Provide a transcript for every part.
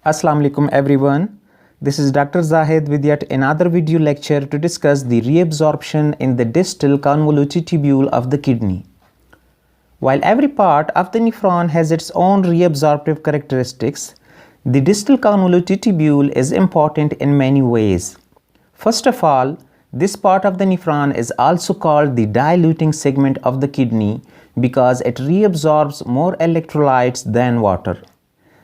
Assalamu alaikum everyone. This is Dr. Zahid with yet another video lecture to discuss the reabsorption in the distal convoluted tubule of the kidney. While every part of the nephron has its own reabsorptive characteristics, the distal convoluted tubule is important in many ways. First of all, this part of the nephron is also called the diluting segment of the kidney because it reabsorbs more electrolytes than water.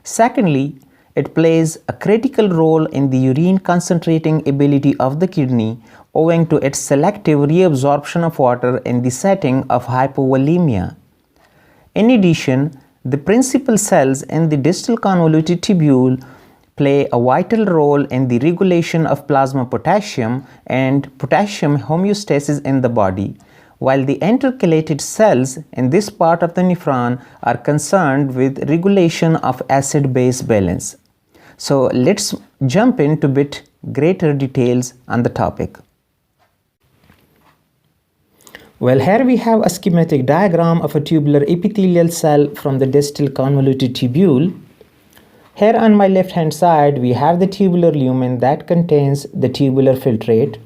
Secondly, it plays a critical role in the urine concentrating ability of the kidney owing to its selective reabsorption of water in the setting of hypovolemia. In addition, the principal cells in the distal convoluted tubule play a vital role in the regulation of plasma potassium and potassium homeostasis in the body, while the intercalated cells in this part of the nephron are concerned with regulation of acid-base balance. So let's jump into bit greater details on the topic. Well, here we have a schematic diagram of a tubular epithelial cell from the distal convoluted tubule. Here on my left hand side we have the tubular lumen that contains the tubular filtrate.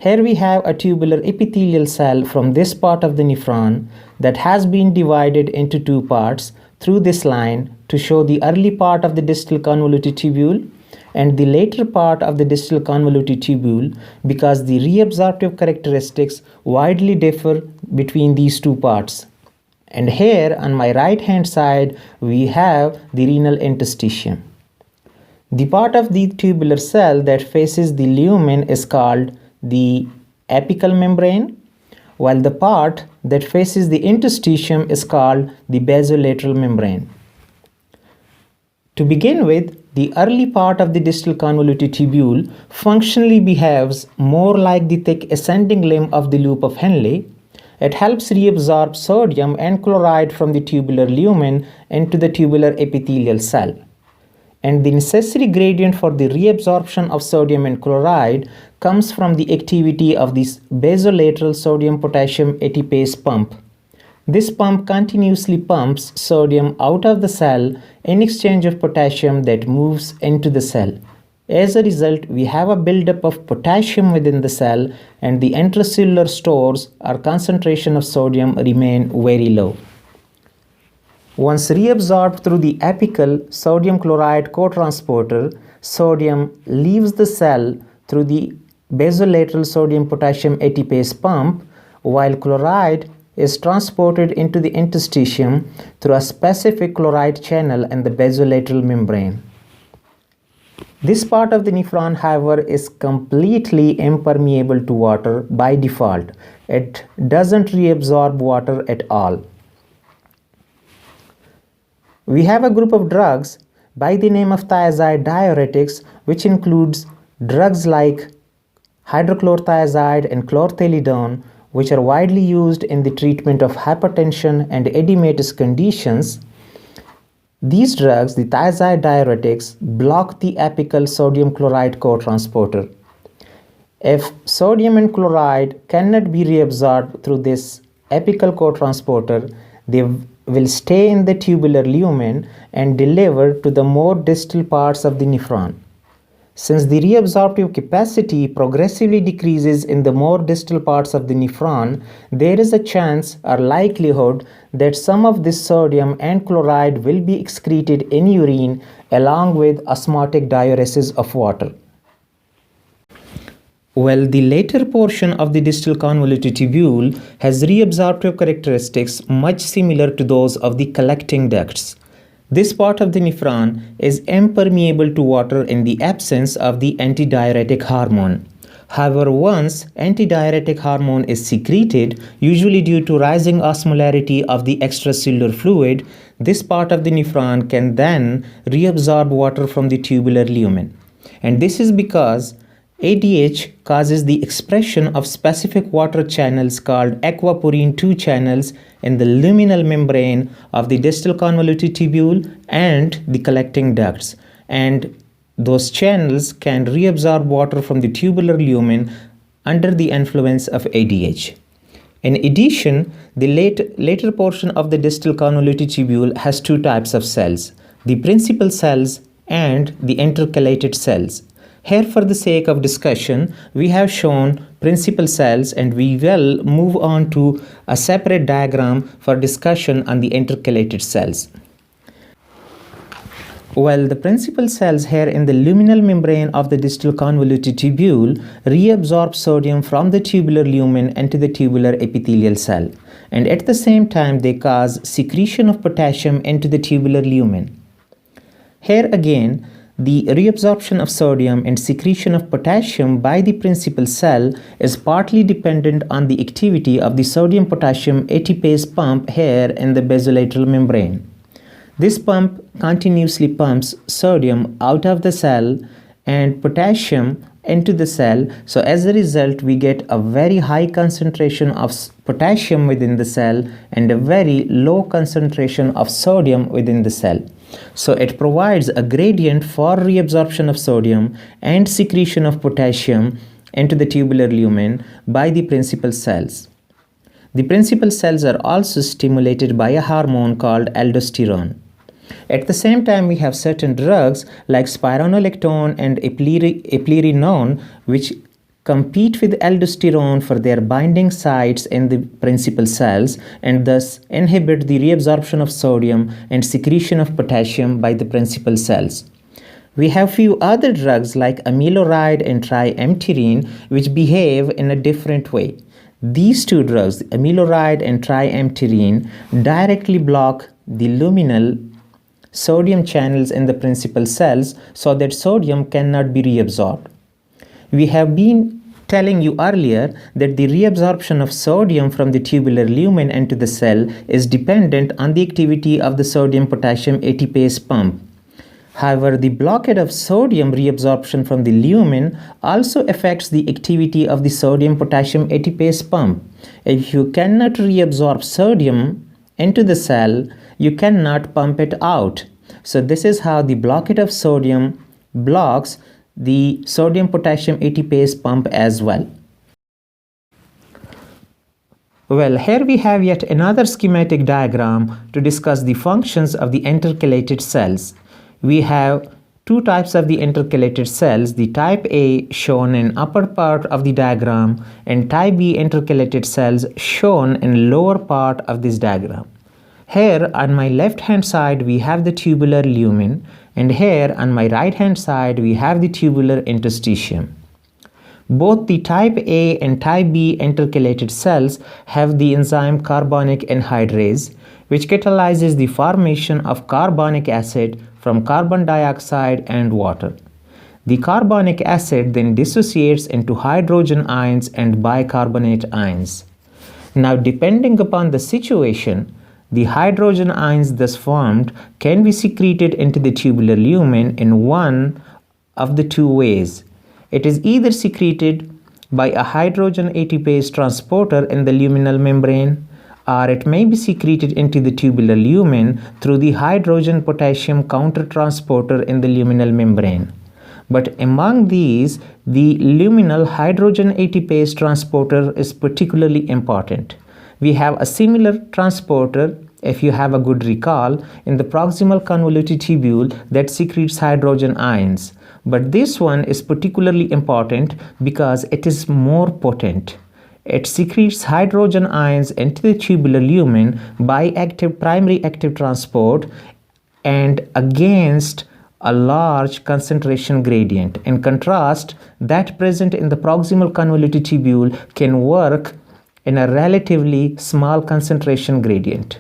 Here we have a tubular epithelial cell from this part of the nephron that has been divided into two parts through this line to show the early part of the distal convoluted tubule and the later part of the distal convoluted tubule because the reabsorptive characteristics widely differ between these two parts. And here on my right hand side we have the renal interstitium. The part of the tubular cell that faces the lumen is called the apical membrane, while the part that faces the interstitium is called the basolateral membrane. To begin with, the early part of the distal convoluted tubule functionally behaves more like the thick ascending limb of the loop of Henle. It helps reabsorb sodium and chloride from the tubular lumen into the tubular epithelial cell. And the necessary gradient for the reabsorption of sodium and chloride comes from the activity of this basolateral sodium-potassium ATPase pump. This pump continuously pumps sodium out of the cell in exchange of potassium that moves into the cell. As a result, we have a buildup of potassium within the cell and the intracellular stores or concentration of sodium remain very low. Once reabsorbed through the apical sodium chloride cotransporter, sodium leaves the cell through the basolateral sodium-potassium ATPase pump, while chloride is transported into the interstitium through a specific chloride channel in the basolateral membrane. This part of the nephron, however, is completely impermeable to water by default. It doesn't reabsorb water at all. We have a group of drugs by the name of thiazide diuretics, which includes drugs like hydrochlorothiazide and chlorthalidone, which are widely used in the treatment of hypertension and edematous conditions. These drugs, the thiazide diuretics, block the apical sodium chloride cotransporter. If sodium and chloride cannot be reabsorbed through this apical cotransporter, they will stay in the tubular lumen and deliver to the more distal parts of the nephron. Since the reabsorptive capacity progressively decreases in the more distal parts of the nephron, there is a chance or likelihood that some of this sodium and chloride will be excreted in urine along with osmotic diuresis of water. Well, the later portion of the distal convoluted tubule has reabsorptive characteristics much similar to those of the collecting ducts. This part of the nephron is impermeable to water in the absence of the antidiuretic hormone. However, once antidiuretic hormone is secreted, usually due to rising osmolarity of the extracellular fluid, this part of the nephron can then reabsorb water from the tubular lumen. And this is because ADH causes the expression of specific water channels called aquaporin 2 channels in the luminal membrane of the distal convoluted tubule and the collecting ducts, and those channels can reabsorb water from the tubular lumen under the influence of ADH. In addition, the later portion of the distal convoluted tubule has two types of cells, the principal cells and the intercalated cells. Here, for the sake of discussion, we have shown principal cells, and we will move on to a separate diagram for discussion on the intercalated cells. Well, the principal cells here in the luminal membrane of the distal convoluted tubule reabsorb sodium from the tubular lumen into the tubular epithelial cell, and at the same time they cause secretion of potassium into the tubular lumen. Here again, the reabsorption of sodium and secretion of potassium by the principal cell is partly dependent on the activity of the sodium-potassium ATPase pump here in the basolateral membrane. This pump continuously pumps sodium out of the cell and potassium into the cell. So as a result, we get a very high concentration of potassium within the cell and a very low concentration of sodium within the cell. So it provides a gradient for reabsorption of sodium and secretion of potassium into the tubular lumen by the principal cells. The principal cells are also stimulated by a hormone called aldosterone. At the same time, we have certain drugs like spironolactone and eplerenone, which compete with aldosterone for their binding sites in the principal cells and thus inhibit the reabsorption of sodium and secretion of potassium by the principal cells. We have few other drugs like amiloride and triamterene, which behave in a different way. These two drugs, amiloride and triamterene, directly block the luminal sodium channels in the principal cells so that sodium cannot be reabsorbed. We have been telling you earlier that the reabsorption of sodium from the tubular lumen into the cell is dependent on the activity of the sodium-potassium ATPase pump. However, the blockade of sodium reabsorption from the lumen also affects the activity of the sodium-potassium ATPase pump. If you cannot reabsorb sodium into the cell, you cannot pump it out. So this is how the blockade of sodium blocks the sodium-potassium ATPase pump as well. Well, here we have yet another schematic diagram to discuss the functions of the intercalated cells. We have two types of the intercalated cells, the type A shown in upper part of the diagram and type B intercalated cells shown in lower part of this diagram. Here on my left hand side we have the tubular lumen, and here on my right hand side we have the tubular interstitium. Both the type A and type B intercalated cells have the enzyme carbonic anhydrase, which catalyzes the formation of carbonic acid from carbon dioxide and water. The carbonic acid then dissociates into hydrogen ions and bicarbonate ions. Now, depending upon the situation, the hydrogen ions thus formed can be secreted into the tubular lumen in one of the two ways. It is either secreted by a hydrogen ATPase transporter in the luminal membrane, or it may be secreted into the tubular lumen through the hydrogen potassium countertransporter in the luminal membrane. But among these, the luminal hydrogen ATPase transporter is particularly important. We have a similar transporter, if you have a good recall, in the proximal convoluted tubule that secretes hydrogen ions. But this one is particularly important because it is more potent. It secretes hydrogen ions into the tubular lumen by primary active transport and against a large concentration gradient. In contrast, that present in the proximal convoluted tubule can work in a relatively small concentration gradient.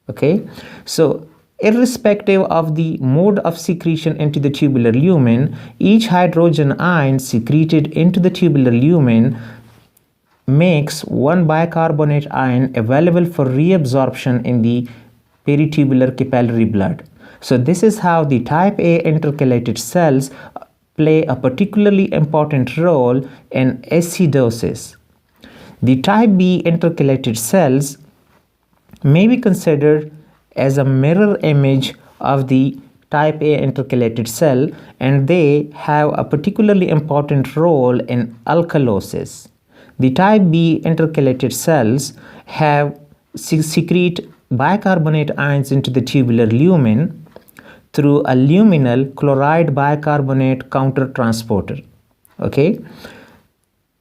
Okay, so irrespective of the mode of secretion into the tubular lumen, each hydrogen ion secreted into the tubular lumen makes one bicarbonate ion available for reabsorption in the peritubular capillary blood. So this is how the type A intercalated cells play a particularly important role in acidosis. The type B intercalated cells may be considered as a mirror image of the type A intercalated cell, and they have a particularly important role in alkalosis. The type B intercalated cells secrete bicarbonate ions into the tubular lumen through a luminal chloride bicarbonate countertransporter. Okay.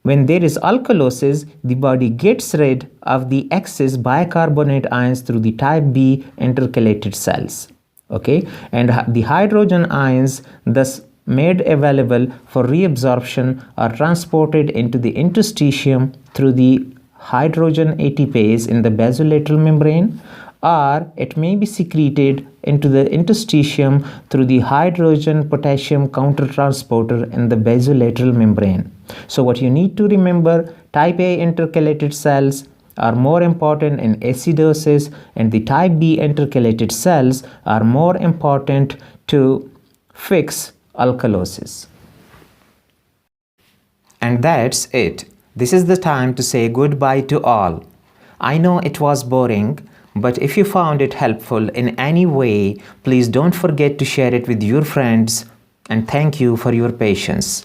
When there is alkalosis, the body gets rid of the excess bicarbonate ions through the type B intercalated cells. Okay, and the hydrogen ions thus made available for reabsorption are transported into the interstitium through the hydrogen ATPase in the basolateral membrane, or it may be secreted into the interstitium through the hydrogen potassium countertransporter in the basolateral membrane. So what you need to remember, type A intercalated cells are more important in acidosis, and the type B intercalated cells are more important to fix alkalosis. And that's it. This is the time to say goodbye to all. I know it was boring, but if you found it helpful in any way, please don't forget to share it with your friends, and thank you for your patience.